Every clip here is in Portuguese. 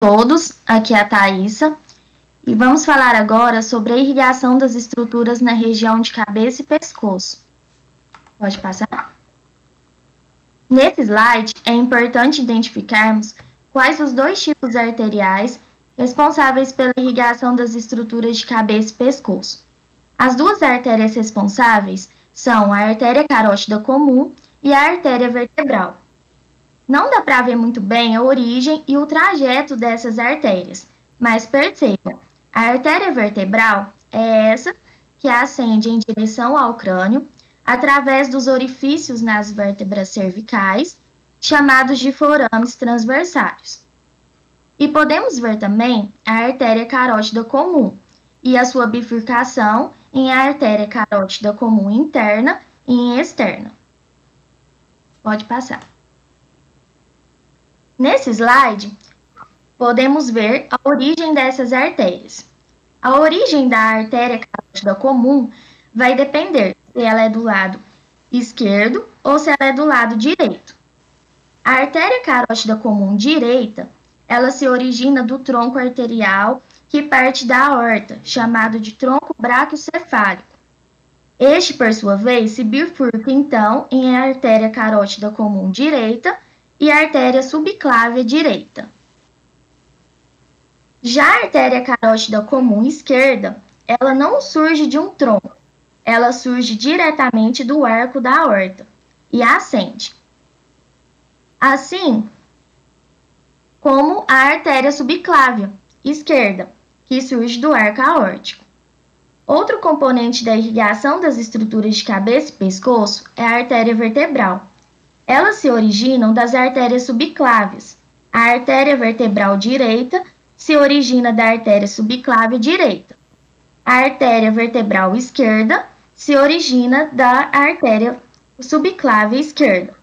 Todos, aqui é a Thaísa, e vamos falar agora sobre a irrigação das estruturas na região de cabeça e pescoço. Pode passar? Nesse slide, é importante identificarmos quais os dois tipos arteriais responsáveis pela irrigação das estruturas de cabeça e pescoço. As duas artérias responsáveis são a artéria carótida comum e a artéria vertebral. Não dá para ver muito bem a origem e o trajeto dessas artérias, mas perceba, a artéria vertebral é essa que ascende em direção ao crânio, através dos orifícios nas vértebras cervicais, chamados de forames transversários. E podemos ver também a artéria carótida comum e a sua bifurcação em artéria carótida comum interna e externa. Pode passar. Nesse slide, podemos ver a origem dessas artérias. A origem da artéria carótida comum vai depender se ela é do lado esquerdo ou se ela é do lado direito. A artéria carótida comum direita, ela se origina do tronco arterial que parte da aorta, chamado de tronco braquiocefálico. Este, por sua vez, se bifurca, então, em artéria carótida comum direita e artéria subclávia direita. Já a artéria carótida comum esquerda, ela não surge de um tronco, ela surge diretamente do arco da aorta e ascende. Assim como a artéria subclávia esquerda, que surge do arco aórtico. Outro componente da irrigação das estruturas de cabeça e pescoço é a artéria vertebral. Elas se originam das artérias subclávias. A artéria vertebral direita se origina da artéria subclávia direita. A artéria vertebral esquerda se origina da artéria subclávia esquerda.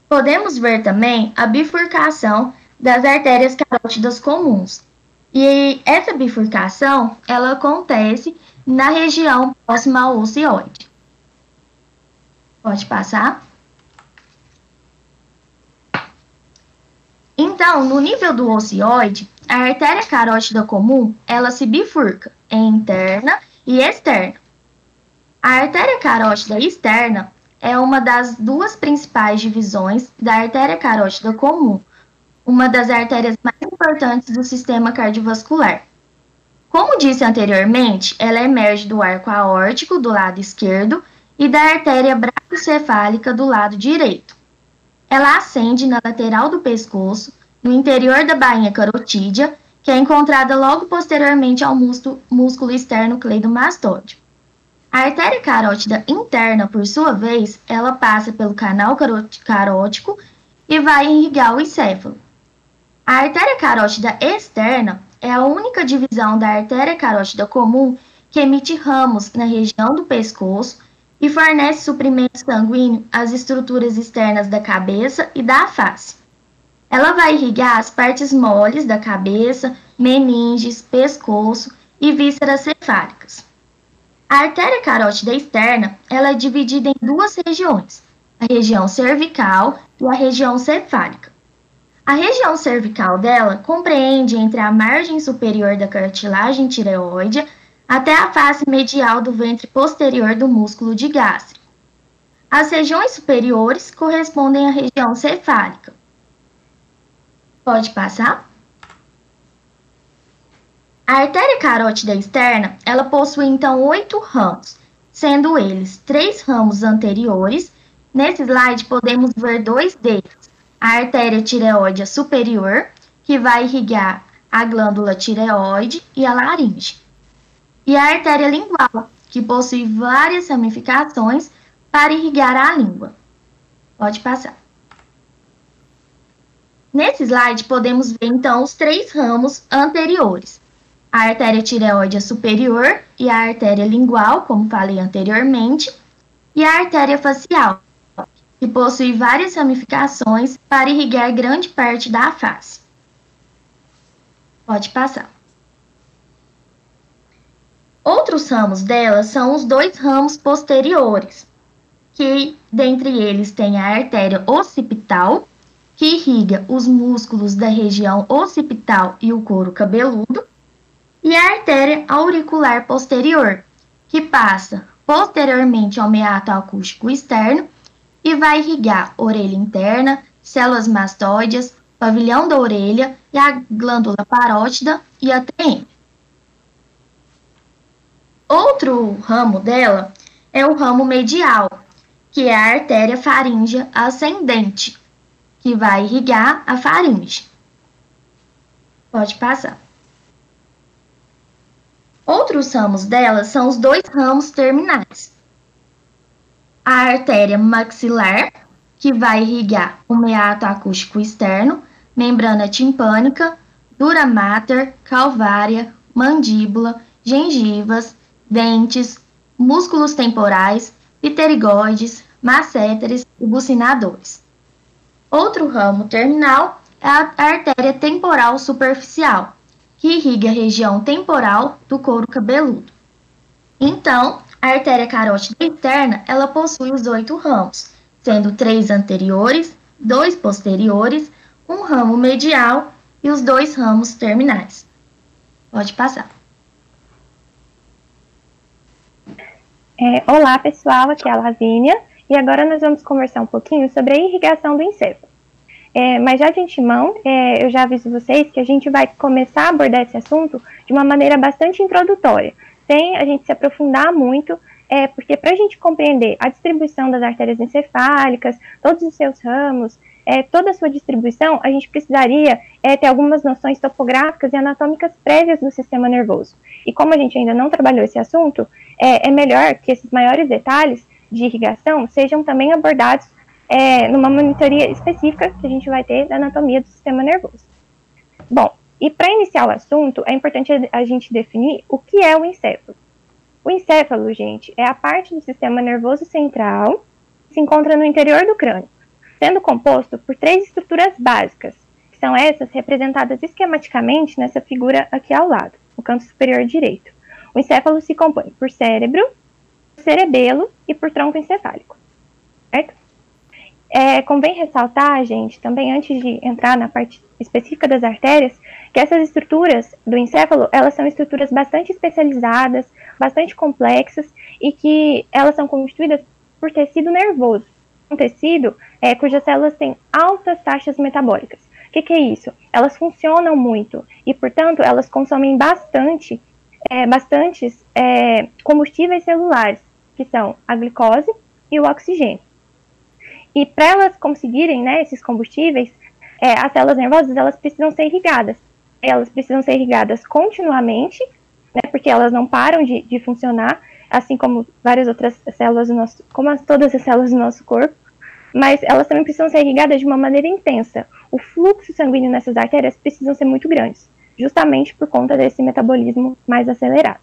Podemos ver também a bifurcação das artérias carótidas comuns. E essa bifurcação, ela acontece na região próxima ao ocioide. Pode passar? Então, no nível do ocioide, a artéria carótida comum, ela se bifurca em interna e externa. A artéria carótida externa é uma das duas principais divisões da artéria carótida comum, uma das artérias mais importantes do sistema cardiovascular. Como disse anteriormente, ela emerge do arco aórtico do lado esquerdo e da artéria braquiocefálica do lado direito. Ela ascende na lateral do pescoço, no interior da bainha carotídea, que é encontrada logo posteriormente ao músculo externo cleidomastóide. A artéria carótida interna, por sua vez, ela passa pelo canal carótico e vai irrigar o encéfalo. A artéria carótida externa é a única divisão da artéria carótida comum que emite ramos na região do pescoço e fornece suprimento sanguíneo às estruturas externas da cabeça e da face. Ela vai irrigar as partes moles da cabeça, meninges, pescoço e vísceras cefálicas. A artéria carótida externa, ela é dividida em duas regiões, a região cervical e a região cefálica. A região cervical dela compreende entre a margem superior da cartilagem tireoide até a face medial do ventre posterior do músculo digástrico. As regiões superiores correspondem à região cefálica. Pode passar? A artéria carótida externa, ela possui então 8 ramos, sendo eles 3 ramos anteriores. Nesse slide podemos ver 2 deles. A artéria tireoide superior, que vai irrigar a glândula tireoide e a laringe. E a artéria lingual, que possui várias ramificações para irrigar a língua. Pode passar. Nesse slide, podemos ver, então, os 3 ramos anteriores. A artéria tireoide superior e a artéria lingual, como falei anteriormente, e a artéria facial, que possui várias ramificações para irrigar grande parte da face. Pode passar. Outros ramos dela são os 2 ramos posteriores, que dentre eles tem a artéria occipital que irriga os músculos da região occipital e o couro cabeludo, e a artéria auricular posterior, que passa posteriormente ao meato acústico externo e vai irrigar orelha interna, células mastóideas, pavilhão da orelha e a glândula parótida e a TM. Outro ramo dela é o ramo medial, que é a artéria faríngea ascendente, que vai irrigar a faringe. Pode passar. Outros ramos dela são os dois ramos terminais. A artéria maxilar, que vai irrigar o meato acústico externo, membrana timpânica, dura mater, calvária, mandíbula, gengivas, dentes, músculos temporais, pterigoides, masséteres e bucinadores. Outro ramo terminal é a artéria temporal superficial, que irriga a região temporal do couro cabeludo. Então, a artéria carótida externa, ela possui os 8 ramos, sendo 3 anteriores, 2 posteriores, um ramo medial e os 2 ramos terminais. Pode passar. Olá, pessoal, aqui é a Lavínia, e agora nós vamos conversar um pouquinho sobre a irrigação do encéfalo. Mas já de antemão, eu já aviso vocês que a gente vai começar a abordar esse assunto de uma maneira bastante introdutória, sem a gente se aprofundar muito, porque para a gente compreender a distribuição das artérias encefálicas, todos os seus ramos, toda a sua distribuição, a gente precisaria ter algumas noções topográficas e anatômicas prévias do sistema nervoso. E como a gente ainda não trabalhou esse assunto, é melhor que esses maiores detalhes de irrigação sejam também abordados numa monitoria específica que a gente vai ter da anatomia do sistema nervoso. Bom, e para iniciar o assunto, é importante a gente definir o que é o encéfalo. O encéfalo, gente, é a parte do sistema nervoso central que se encontra no interior do crânio, sendo composto por 3 estruturas básicas, que são essas representadas esquematicamente nessa figura aqui ao lado, no canto superior direito. O encéfalo se compõe por cérebro, cerebelo e por tronco encefálico, certo? Convém ressaltar, gente, também antes de entrar na parte específica das artérias, que essas estruturas do encéfalo, elas são estruturas bastante especializadas, bastante complexas, e que elas são constituídas por tecido nervoso, um tecido cujas células têm altas taxas metabólicas. O que é isso? Elas funcionam muito, e, portanto, elas consomem bastantes combustíveis celulares, que são a glicose e o oxigênio. E para elas conseguirem, esses combustíveis, as células nervosas, elas precisam ser irrigadas. Elas precisam ser irrigadas continuamente, porque elas não param de funcionar, assim como várias outras células do nosso, todas as células do nosso corpo, mas elas também precisam ser irrigadas de uma maneira intensa. O fluxo sanguíneo nessas artérias precisam ser muito grandes, justamente por conta desse metabolismo mais acelerado,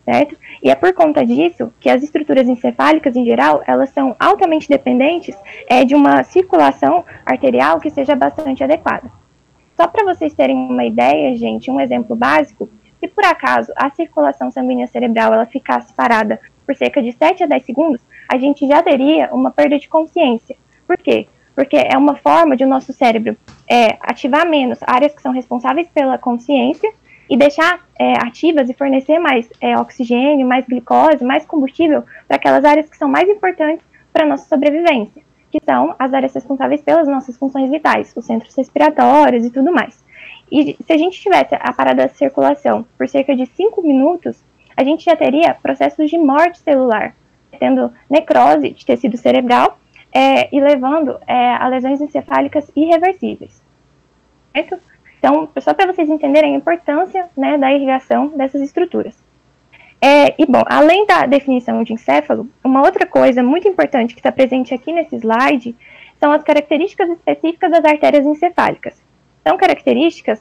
certo? E é por conta disso que as estruturas encefálicas, em geral, elas são altamente dependentes de uma circulação arterial que seja bastante adequada. Só para vocês terem uma ideia, gente, um exemplo básico, se por acaso a circulação sanguínea cerebral ela ficasse parada por cerca de 7 a 10 segundos, a gente já teria uma perda de consciência. Por quê? Porque é uma forma de o nosso cérebro ativar menos áreas que são responsáveis pela consciência e deixar ativas e fornecer mais oxigênio, mais glicose, mais combustível para aquelas áreas que são mais importantes para a nossa sobrevivência, que são as áreas responsáveis pelas nossas funções vitais, os centros respiratórios e tudo mais. E se a gente tivesse a parada da circulação por cerca de 5 minutos, a gente já teria processos de morte celular, tendo necrose de tecido cerebral e levando a lesões encefálicas irreversíveis. Certo? Então, só para vocês entenderem a importância da irrigação dessas estruturas. Bom, além da definição de encéfalo, uma outra coisa muito importante que está presente aqui nesse slide são as características específicas das artérias encefálicas. São características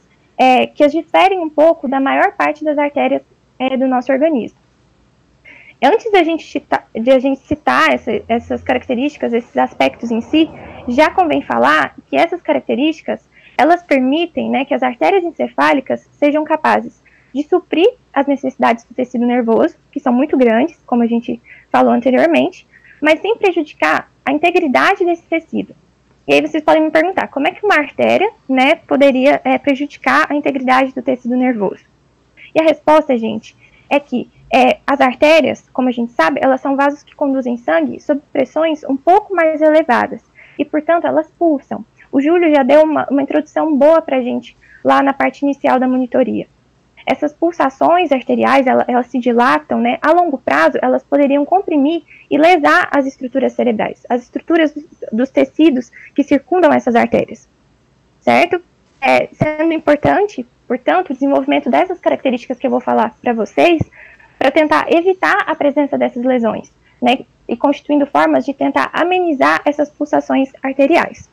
que as diferem um pouco da maior parte das artérias do nosso organismo. Antes de a gente citar essas características, esses aspectos em si, já convém falar que essas características, elas permitem que as artérias encefálicas sejam capazes de suprir as necessidades do tecido nervoso, que são muito grandes, como a gente falou anteriormente, mas sem prejudicar a integridade desse tecido. E aí vocês podem me perguntar, como é que uma artéria, né, poderia prejudicar a integridade do tecido nervoso? E a resposta, gente, é que as artérias, como a gente sabe, elas são vasos que conduzem sangue sob pressões um pouco mais elevadas. E, portanto, elas pulsam. O Júlio já deu uma introdução boa para a gente lá na parte inicial da monitoria. Essas pulsações arteriais, elas se dilatam, né? A longo prazo, elas poderiam comprimir e lesar as estruturas cerebrais, as estruturas dos tecidos que circundam essas artérias, certo? Sendo importante, portanto, o desenvolvimento dessas características que eu vou falar para vocês, para tentar evitar a presença dessas lesões, né? E constituindo formas de tentar amenizar essas pulsações arteriais.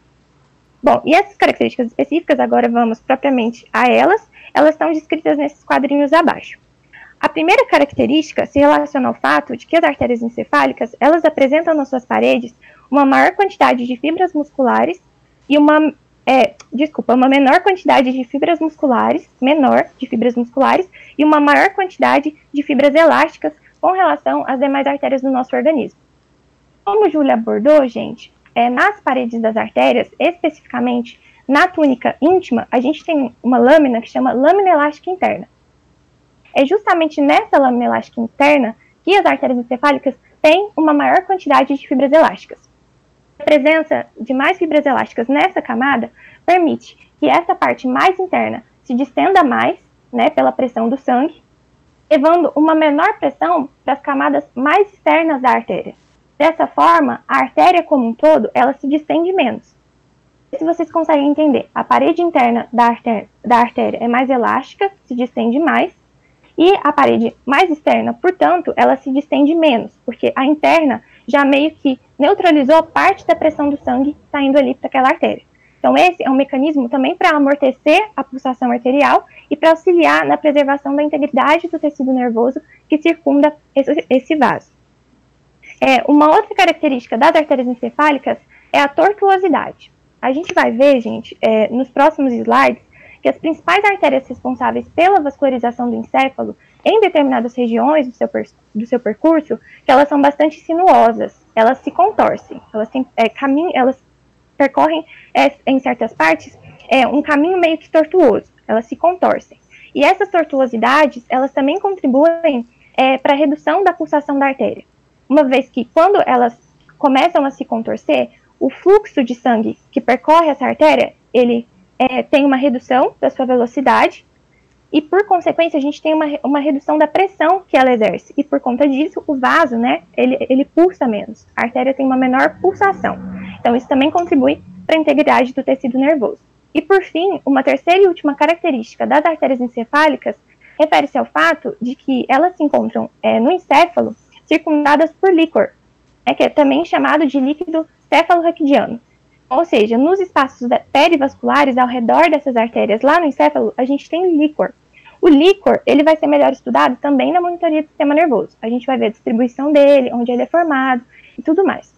Bom, e essas características específicas, agora vamos propriamente a elas estão descritas nesses quadrinhos abaixo. A primeira característica se relaciona ao fato de que as artérias encefálicas, elas apresentam nas suas paredes uma maior quantidade de fibras musculares e uma menor quantidade de fibras musculares, e uma maior quantidade de fibras elásticas com relação às demais artérias do nosso organismo. Como o Júlio abordou, gente, nas paredes das artérias, especificamente na túnica íntima, a gente tem uma lâmina que chama lâmina elástica interna. É justamente nessa lâmina elástica interna que as artérias encefálicas têm uma maior quantidade de fibras elásticas. A presença de mais fibras elásticas nessa camada permite que essa parte mais interna se distenda mais, né, pela pressão do sangue, levando uma menor pressão para as camadas mais externas da artéria. Dessa forma, a artéria como um todo, ela se distende menos. Se vocês conseguem entender, a parede interna da artéria é mais elástica, se distende mais, e a parede mais externa, portanto, ela se distende menos, porque a interna já meio que neutralizou parte da pressão do sangue saindo ali para aquela artéria. Então, esse é um mecanismo também para amortecer a pulsação arterial e para auxiliar na preservação da integridade do tecido nervoso que circunda esse vaso. Uma outra característica das artérias encefálicas é a tortuosidade. A gente vai ver, gente, nos próximos slides, que as principais artérias responsáveis pela vascularização do encéfalo em determinadas regiões do seu percurso, que elas são bastante sinuosas, elas se contorcem, elas percorrem em certas partes um caminho meio que tortuoso, elas se contorcem. E essas tortuosidades, elas também contribuem para a redução da pulsação da artéria, uma vez que quando elas começam a se contorcer, o fluxo de sangue que percorre essa artéria, ele tem uma redução da sua velocidade e, por consequência, a gente tem uma redução da pressão que ela exerce. E, por conta disso, o vaso, né, ele pulsa menos. A artéria tem uma menor pulsação. Então, isso também contribui para a integridade do tecido nervoso. E, por fim, uma terceira e última característica das artérias encefálicas refere-se ao fato de que elas se encontram no encéfalo circundadas por líquor, que é também chamado de líquido cefalorraquidiano. Ou seja, nos espaços perivasculares ao redor dessas artérias, lá no encéfalo, a gente tem líquor. O líquor, ele vai ser melhor estudado também na monitoria do sistema nervoso. A gente vai ver a distribuição dele, onde ele é formado e tudo mais.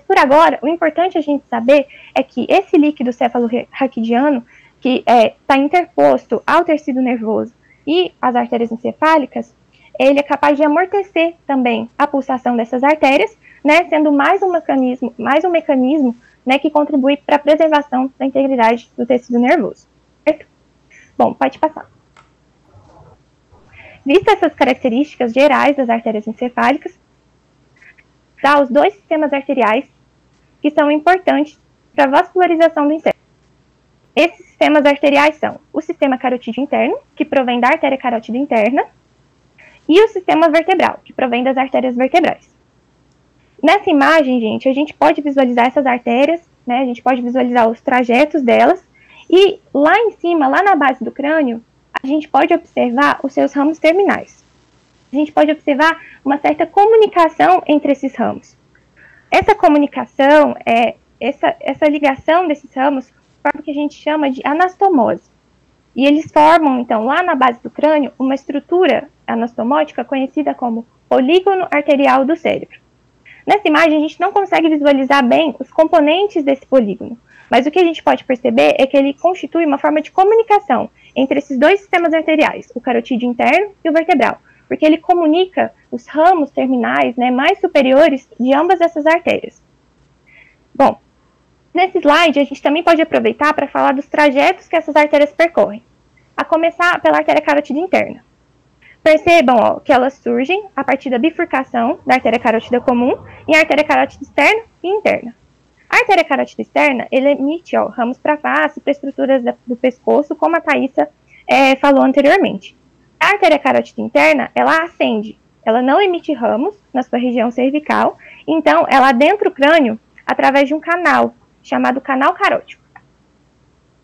Por agora, o importante a gente saber é que esse líquido cefalorraquidiano, que está interposto ao tecido nervoso e às artérias encefálicas, ele é capaz de amortecer também a pulsação dessas artérias, né, sendo mais um mecanismo né, que contribui para a preservação da integridade do tecido nervoso. Certo? Bom, pode passar. Vistas essas características gerais das artérias encefálicas, há os dois sistemas arteriais que são importantes para a vascularização do encéfalo. Esses sistemas arteriais são o sistema carotídeo interno, que provém da artéria carótida interna, e o sistema vertebral, que provém das artérias vertebrais. Nessa imagem, gente, a gente pode visualizar essas artérias, né? A gente pode visualizar os trajetos delas, e lá em cima, lá na base do crânio, a gente pode observar os seus ramos terminais. A gente pode observar uma certa comunicação entre esses ramos. Essa comunicação, essa ligação desses ramos, forma o que a gente chama de anastomose. E eles formam, então, lá na base do crânio, uma estrutura anastomótica conhecida como polígono arterial do cérebro. Nessa imagem, a gente não consegue visualizar bem os componentes desse polígono, mas o que a gente pode perceber é que ele constitui uma forma de comunicação entre esses dois sistemas arteriais, o carotídeo interno e o vertebral, porque ele comunica os ramos terminais, né, mais superiores de ambas essas artérias. Bom, Nesse slide, a gente também pode aproveitar para falar dos trajetos que essas artérias percorrem, a começar pela artéria carótida interna. Percebam que elas surgem a partir da bifurcação da artéria carótida comum e a artéria carótida externa e interna. A artéria carótida externa, ele emite ramos para a face, para estruturas do pescoço, como a Thaísa falou anteriormente. A artéria carótida interna, ela ascende, ela não emite ramos na sua região cervical, então ela adentra o crânio através de um canal, chamado canal carótico.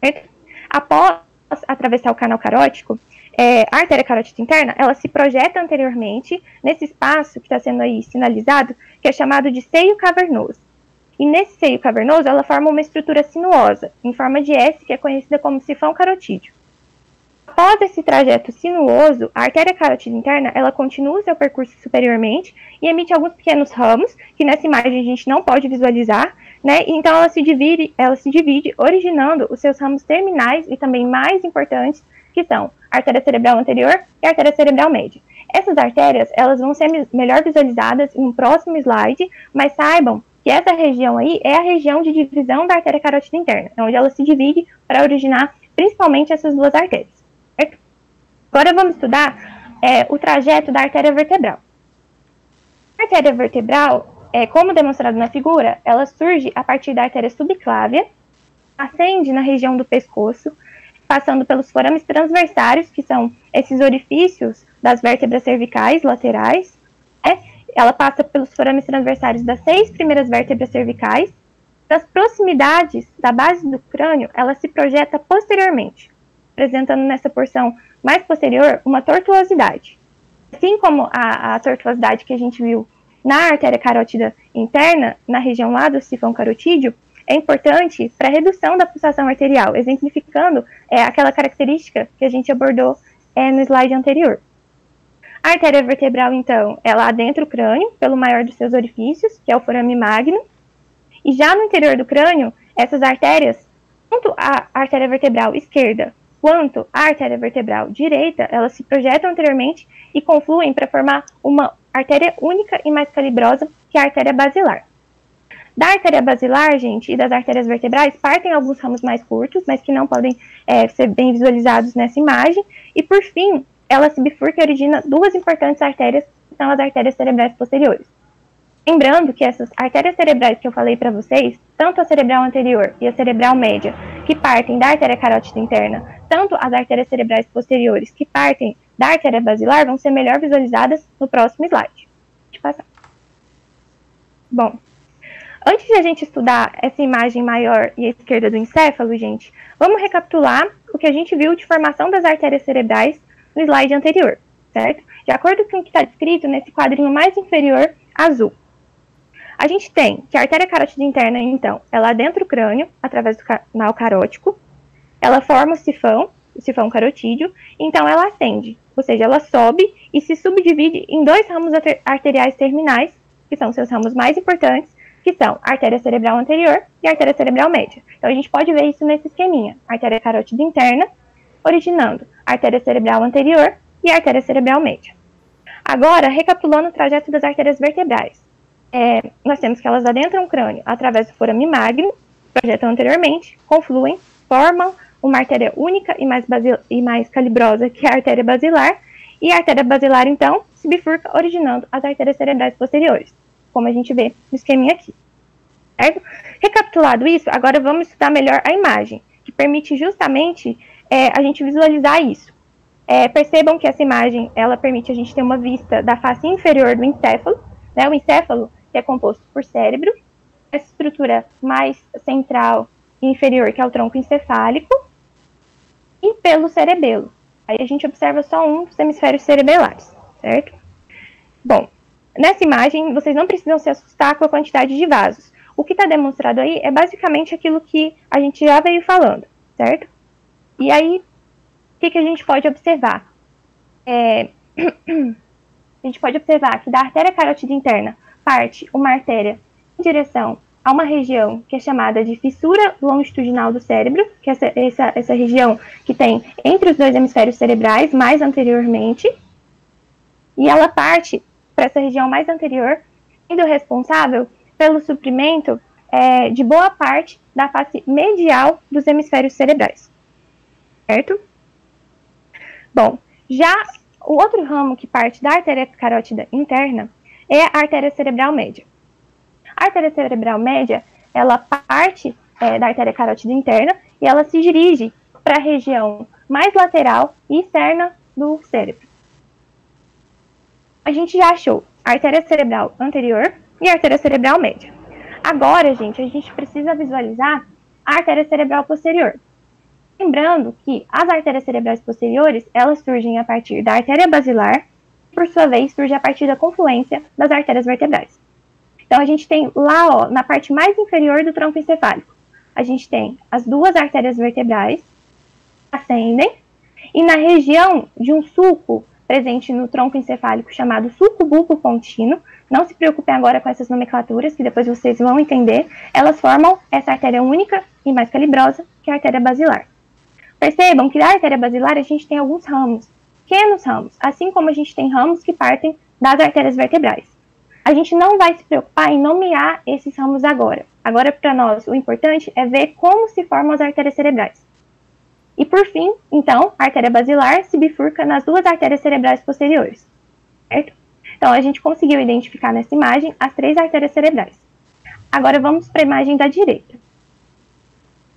Certo? Após atravessar o canal carótico, a artéria carótida interna, ela se projeta anteriormente nesse espaço que está sendo aí sinalizado, que é chamado de seio cavernoso. E nesse seio cavernoso, ela forma uma estrutura sinuosa, em forma de S, que é conhecida como sifão carotídeo. Após esse trajeto sinuoso, a artéria carótida interna, ela continua seu percurso superiormente e emite alguns pequenos ramos, que nessa imagem a gente não pode visualizar, né? Então ela se divide, originando os seus ramos terminais e também mais importantes, que são a artéria cerebral anterior e a artéria cerebral média. Essas artérias, elas vão ser melhor visualizadas em um próximo slide, mas saibam que essa região aí é a região de divisão da artéria carótida interna, onde ela se divide para originar principalmente essas duas artérias. Certo? Agora vamos estudar o trajeto da artéria vertebral. A artéria vertebral, como demonstrado na figura, ela surge a partir da artéria subclávia, ascende na região do pescoço, passando pelos forames transversários, que são esses orifícios das vértebras cervicais laterais. Ela passa pelos forames transversários das 6 primeiras vértebras cervicais. Das proximidades da base do crânio, ela se projeta posteriormente, apresentando nessa porção mais posterior uma tortuosidade. Assim como a tortuosidade que a gente viu na artéria carótida interna, na região lá do sifão carotídeo, é importante para a redução da pulsação arterial, exemplificando aquela característica que a gente abordou no slide anterior. A artéria vertebral, então, ela adentra o crânio pelo maior dos seus orifícios, que é o forame magno, e já no interior do crânio, essas artérias, tanto a artéria vertebral esquerda quanto a artéria vertebral direita, elas se projetam anteriormente e confluem para formar uma artéria única e mais calibrosa, que é a artéria basilar. Da artéria basilar, gente, e das artérias vertebrais, partem alguns ramos mais curtos, mas que não podem ser bem visualizados nessa imagem. E, por fim, ela se bifurca e origina duas importantes artérias, que são as artérias cerebrais posteriores. Lembrando que essas artérias cerebrais que eu falei para vocês, tanto a cerebral anterior e a cerebral média, que partem da artéria carótida interna, tanto as artérias cerebrais posteriores, que partem da artéria basilar, vão ser melhor visualizadas no próximo slide. Deixa eu passar. Bom, antes de a gente estudar essa imagem maior e a esquerda do encéfalo, gente, vamos recapitular o que a gente viu de formação das artérias cerebrais no slide anterior, certo? De acordo com o que está descrito nesse quadrinho mais inferior, azul. A gente tem que a artéria carótida interna, então, ela adentra o crânio através do canal carótico, ela forma o sifão carotídeo, então ela ascende, ou seja, ela sobe e se subdivide em dois ramos arteriais terminais, que são seus ramos mais importantes, que são a artéria cerebral anterior e a artéria cerebral média. Então a gente pode ver isso nesse esqueminha, a artéria carótida interna, originando a artéria cerebral anterior e a artéria cerebral média. Agora, recapitulando o trajeto das artérias vertebrais. Nós temos que elas adentram o crânio através do forame magno, projetam anteriormente, confluem, formam uma artéria única e mais calibrosa, que é a artéria basilar, e a artéria basilar, então, se bifurca, originando as artérias cerebrais posteriores, como a gente vê no esqueminha aqui. Certo? Recapitulado isso, agora vamos estudar melhor a imagem, que permite justamente a gente visualizar isso. Percebam que essa imagem, ela permite a gente ter uma vista da face inferior do encéfalo, né? O encéfalo, que é composto por cérebro, essa estrutura mais central e inferior, que é o tronco encefálico, e pelo cerebelo. Aí a gente observa só um dos hemisférios cerebelares, certo? Bom, nessa imagem, vocês não precisam se assustar com a quantidade de vasos. O que está demonstrado aí é basicamente aquilo que a gente já veio falando, certo? E aí, o que a gente pode observar? A gente pode observar que da artéria carótida interna parte uma artéria em direção a uma região que é chamada de fissura longitudinal do cérebro, que é essa região que tem entre os dois hemisférios cerebrais, mais anteriormente, e ela parte para essa região mais anterior, sendo responsável pelo suprimento de boa parte da face medial dos hemisférios cerebrais, certo? Bom, já o outro ramo que parte da artéria carótida interna é a artéria cerebral média. A artéria cerebral média, ela parte da artéria carótida interna e ela se dirige para a região mais lateral e externa do cérebro. A gente já achou a artéria cerebral anterior e a artéria cerebral média. Agora, gente, a gente precisa visualizar a artéria cerebral posterior. Lembrando que as artérias cerebrais posteriores, elas surgem a partir da artéria basilar, e por sua vez, surge a partir da confluência das artérias vertebrais. Então, a gente tem lá, ó, na parte mais inferior do tronco encefálico, a gente tem as duas artérias vertebrais que ascendem, e na região de um sulco presente no tronco encefálico chamado sulco bulbo pontino, não se preocupem agora com essas nomenclaturas, que depois vocês vão entender, elas formam essa artéria única e mais calibrosa, que é a artéria basilar. Percebam que da artéria basilar a gente tem alguns ramos, pequenos ramos, assim como a gente tem ramos que partem das artérias vertebrais. A gente não vai se preocupar em nomear esses ramos agora. Agora, para nós, o importante é ver como se formam as artérias cerebrais. E por fim, então, a artéria basilar se bifurca nas duas artérias cerebrais posteriores, certo? Então, a gente conseguiu identificar nessa imagem as três artérias cerebrais. Agora, vamos para a imagem da direita.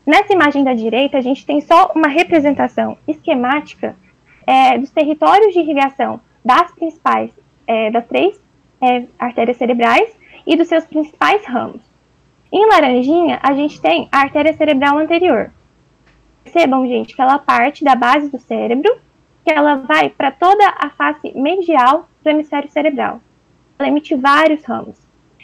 Nessa imagem da direita, a gente tem só uma representação esquemática dos territórios de irrigação das principais, das três artérias cerebrais e dos seus principais ramos. Em laranjinha, a gente tem a artéria cerebral anterior. Percebam, gente, que ela parte da base do cérebro, que ela vai para toda a face medial do hemisfério cerebral. Ela emite vários ramos.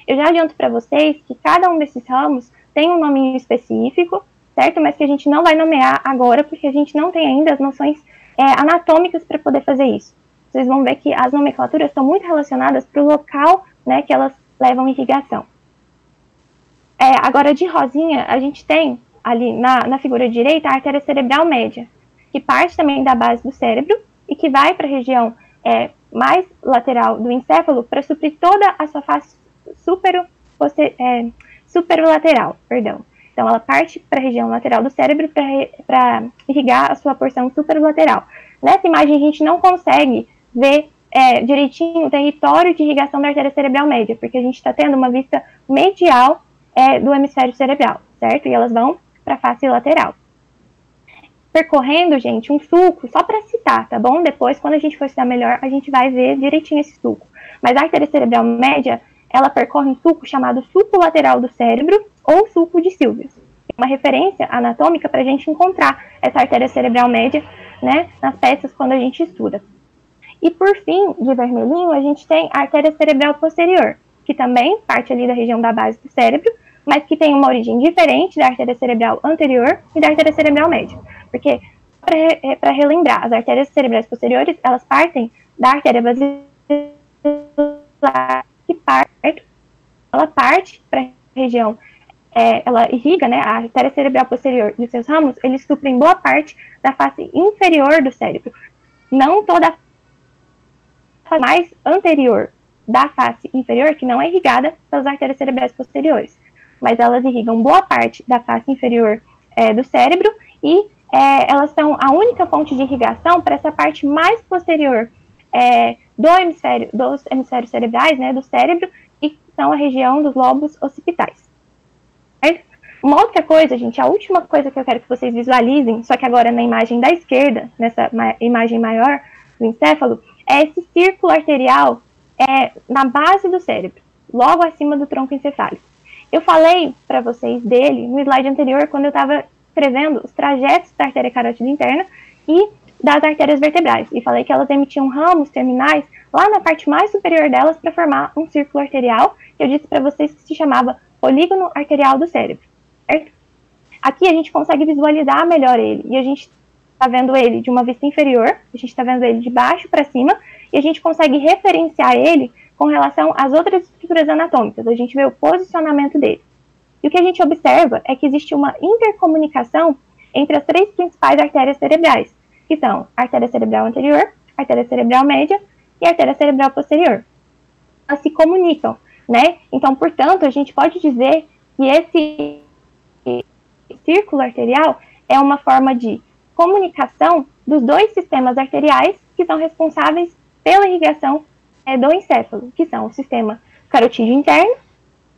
Eu já adianto para vocês que cada um desses ramos tem um nome específico, certo? Mas que a gente não vai nomear agora, porque a gente não tem ainda as noções anatômicas para poder fazer isso. Vocês vão ver que as nomenclaturas estão muito relacionadas para o local, né, que elas levam irrigação. Agora, de rosinha, a gente tem ali na figura direita a artéria cerebral média, que parte também da base do cérebro e que vai para a região mais lateral do encéfalo para suprir toda a sua face superolateral, perdão. Então, ela parte para a região lateral do cérebro para irrigar a sua porção superolateral. Nessa imagem, a gente não consegue ver direitinho o território de irrigação da artéria cerebral média, porque a gente está tendo uma vista medial do hemisfério cerebral, certo? E elas vão para a face lateral. Percorrendo, gente, um sulco, só para citar, tá bom? Depois, quando a gente for estudar melhor, a gente vai ver direitinho esse sulco. Mas a artéria cerebral média, ela percorre um sulco chamado sulco lateral do cérebro ou sulco de Sylvius. Uma referência anatômica para a gente encontrar essa artéria cerebral média, né, nas peças quando a gente estuda. E por fim, de vermelhinho, a gente tem a artéria cerebral posterior, que também parte ali da região da base do cérebro, mas que tem uma origem diferente da artéria cerebral anterior e da artéria cerebral média. Porque, para relembrar, as artérias cerebrais posteriores, elas partem da artéria basilar, ela parte para a região, ela irriga, né, a artéria cerebral posterior e os seus ramos, eles suprem boa parte da face inferior do cérebro. Não toda a face mais anterior da face inferior, que não é irrigada pelas artérias cerebrais posteriores, mas elas irrigam boa parte da face inferior do cérebro e elas são a única fonte de irrigação para essa parte mais posterior dos hemisférios cerebrais, né, do cérebro, e são a região dos lobos occipitais. Uma outra coisa, gente, a última coisa que eu quero que vocês visualizem, só que agora na imagem da esquerda, nessa imagem maior do encéfalo, é esse círculo arterial na base do cérebro, logo acima do tronco encefálico. Eu falei para vocês dele no slide anterior, quando eu estava escrevendo os trajetos da artéria carótida interna e das artérias vertebrais, e falei que elas emitiam ramos terminais lá na parte mais superior delas para formar um círculo arterial, que eu disse para vocês que se chamava polígono arterial do cérebro, certo? Aqui a gente consegue visualizar melhor ele, e a gente está vendo ele de uma vista inferior, a gente está vendo ele de baixo para cima, e a gente consegue referenciar ele com relação às outras estruturas anatômicas, a gente vê o posicionamento dele. E o que a gente observa é que existe uma intercomunicação entre as três principais artérias cerebrais, que são a artéria cerebral anterior, a artéria cerebral média e a artéria cerebral posterior. Elas se comunicam, né? Então, portanto, a gente pode dizer que círculo arterial é uma forma de comunicação dos dois sistemas arteriais que são responsáveis pela irrigação do encéfalo, que são o sistema carotídeo interno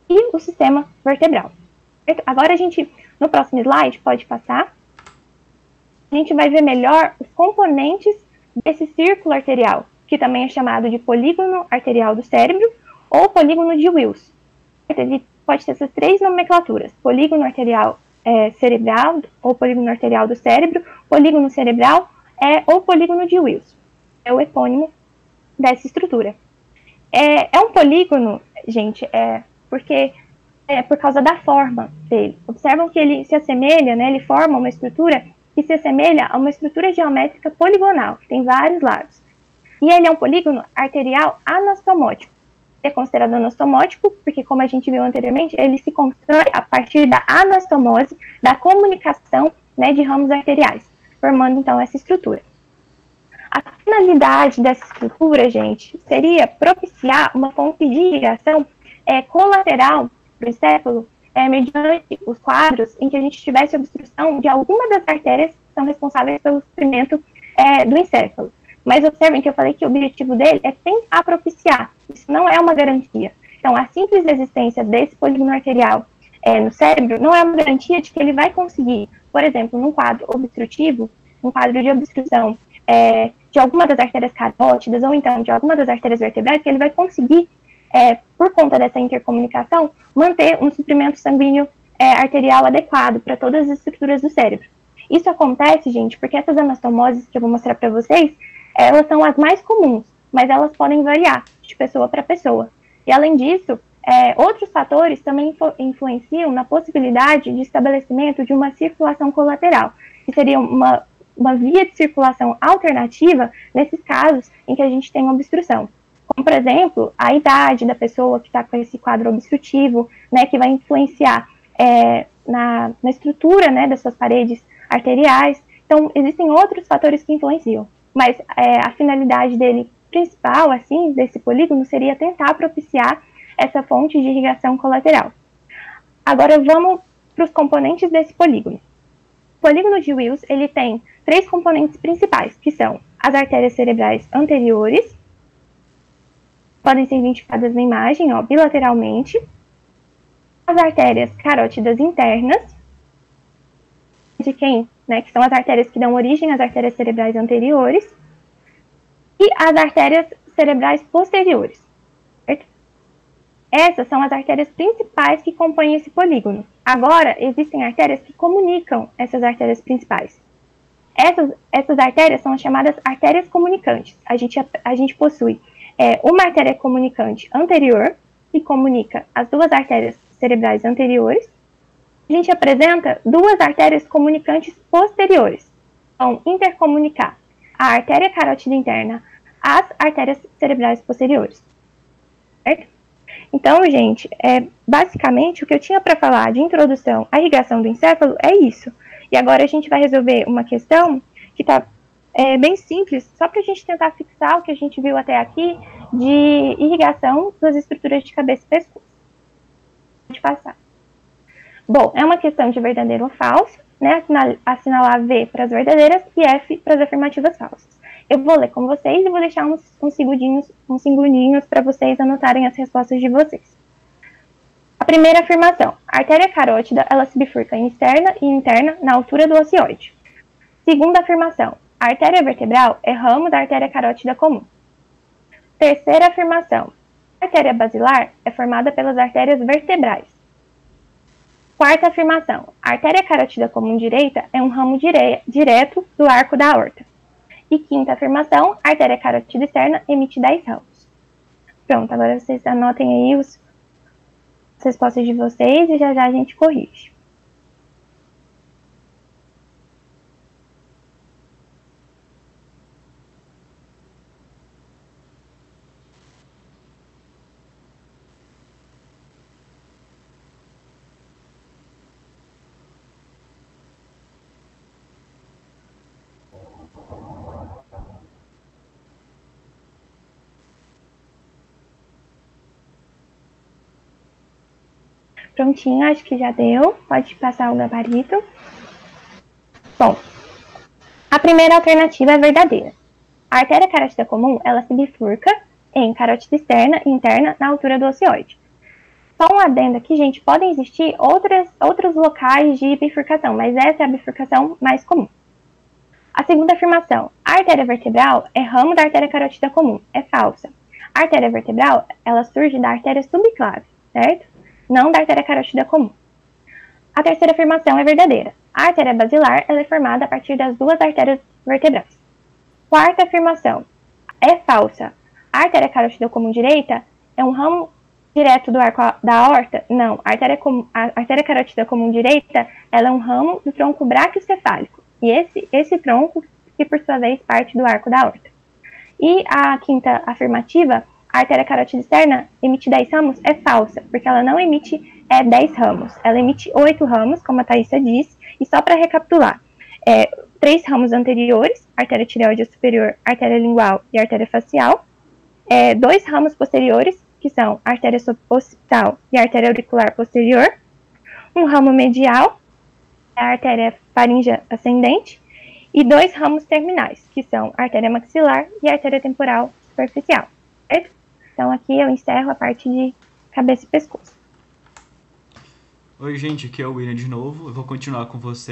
e o sistema vertebral. Agora no próximo slide, pode passar, a gente vai ver melhor os componentes desse círculo arterial, que também é chamado de polígono arterial do cérebro ou polígono de Wills. Ele pode ter essas três nomenclaturas: polígono arterial cerebral ou polígono arterial do cérebro, polígono cerebral ou polígono de Wills. É o epônimo dessa estrutura. É um polígono, gente, porque por causa da forma dele. Observam que ele se assemelha, né, ele forma uma estrutura que se assemelha a uma estrutura geométrica poligonal, que tem vários lados. E ele é um polígono arterial anastomótico. É considerado anastomótico porque, como a gente viu anteriormente, ele se constrói a partir da anastomose, da comunicação, né, de ramos arteriais, formando então essa estrutura. A finalidade dessa estrutura, gente, seria propiciar uma fonte de irrigação colateral para o encéfalo, mediante os quadros em que a gente tivesse obstrução de alguma das artérias que são responsáveis pelo suprimento do encéfalo. Mas observem que eu falei que o objetivo dele é tentar propiciar. Isso não é uma garantia. Então, a simples existência desse polígono arterial no cérebro não é uma garantia de que ele vai conseguir, por exemplo, num quadro obstrutivo, um quadro de obstrução de alguma das artérias carótidas ou então de alguma das artérias vertebrais, que ele vai conseguir, por conta dessa intercomunicação, manter um suprimento sanguíneo arterial adequado para todas as estruturas do cérebro. Isso acontece, gente, porque essas anastomoses que eu vou mostrar para vocês, elas são as mais comuns, mas elas podem variar de pessoa para pessoa. E, além disso, outros fatores também influenciam na possibilidade de estabelecimento de uma circulação colateral, que seria uma via de circulação alternativa nesses casos em que a gente tem obstrução. Como, por exemplo, a idade da pessoa que está com esse quadro obstrutivo, né, que vai influenciar na estrutura, né, das suas paredes arteriais. Então, existem outros fatores que influenciam, mas a finalidade dele principal, assim, desse polígono, seria tentar propiciar essa fonte de irrigação colateral. Agora, vamos para os componentes desse polígono. O polígono de Wills, ele tem três componentes principais, que são as artérias cerebrais anteriores, podem ser identificadas na imagem, ó, bilateralmente, as artérias carótidas internas, de quem, né, que são as artérias que dão origem às artérias cerebrais anteriores, e as artérias cerebrais posteriores, certo? Essas são as artérias principais que compõem esse polígono. Agora, existem artérias que comunicam essas artérias principais. Essas artérias são chamadas artérias comunicantes. A gente possui uma artéria comunicante anterior, que comunica as duas artérias cerebrais anteriores. A gente apresenta duas artérias comunicantes posteriores. Vão intercomunicar a artéria carótida interna às artérias cerebrais posteriores. Certo? Então, gente, basicamente o que eu tinha para falar de introdução à irrigação do encéfalo é isso. E agora a gente vai resolver uma questão que está bem simples, só para a gente tentar fixar o que a gente viu até aqui de irrigação das estruturas de cabeça e pescoço. Pode passar. Bom, é uma questão de verdadeiro ou falso, né? Assinalar V para as verdadeiras e F para as afirmativas falsas. Eu vou ler com vocês e vou deixar uns segundinhos para vocês anotarem as respostas de vocês. A primeira afirmação: a artéria carótida, ela se bifurca em externa e interna na altura do ocioide. Segunda afirmação: a artéria vertebral é ramo da artéria carótida comum. Terceira afirmação: a artéria basilar é formada pelas artérias vertebrais. Quarta afirmação: a artéria carótida comum direita é um ramo direto do arco da aorta. E quinta afirmação: a artéria carótida externa emite 10 ramos. Pronto, agora vocês anotem aí as respostas de vocês e já a gente corrige. Prontinho, acho que já deu. Pode passar o gabarito. Bom, a primeira alternativa é verdadeira. A artéria carótida comum, ela se bifurca em carótida externa e interna na altura do ocioide. Só um adendo aqui, gente, podem existir outros locais de bifurcação, mas essa é a bifurcação mais comum. A segunda afirmação, a artéria vertebral é ramo da artéria carótida comum, é falsa. A artéria vertebral, ela surge da artéria subclave, certo? Não da artéria carótida comum. A terceira afirmação é verdadeira. A artéria basilar, ela é formada a partir das duas artérias vertebrais. Quarta afirmação, é falsa. A artéria carótida comum direita é um ramo direto do arco da aorta? Não, a artéria carótida comum direita, ela é um ramo do tronco braquiocefálico. E esse tronco, que por sua vez parte do arco da aorta. E a quinta afirmativa, a artéria carótida externa emite 10 ramos, é falsa, porque ela não emite 10 ramos, ela emite 8 ramos, como a Thaisa disse, e só para recapitular, 3 ramos anteriores, artéria tireoide superior, artéria lingual e artéria facial, 2 ramos posteriores, que são a artéria occipital e a artéria auricular posterior, um ramo medial, a artéria faríngea ascendente, e 2 ramos terminais, que são a artéria maxilar e a artéria temporal superficial, certo? Então aqui eu encerro a parte de cabeça e pescoço. Oi, gente, aqui é o William de novo. Eu vou continuar com você.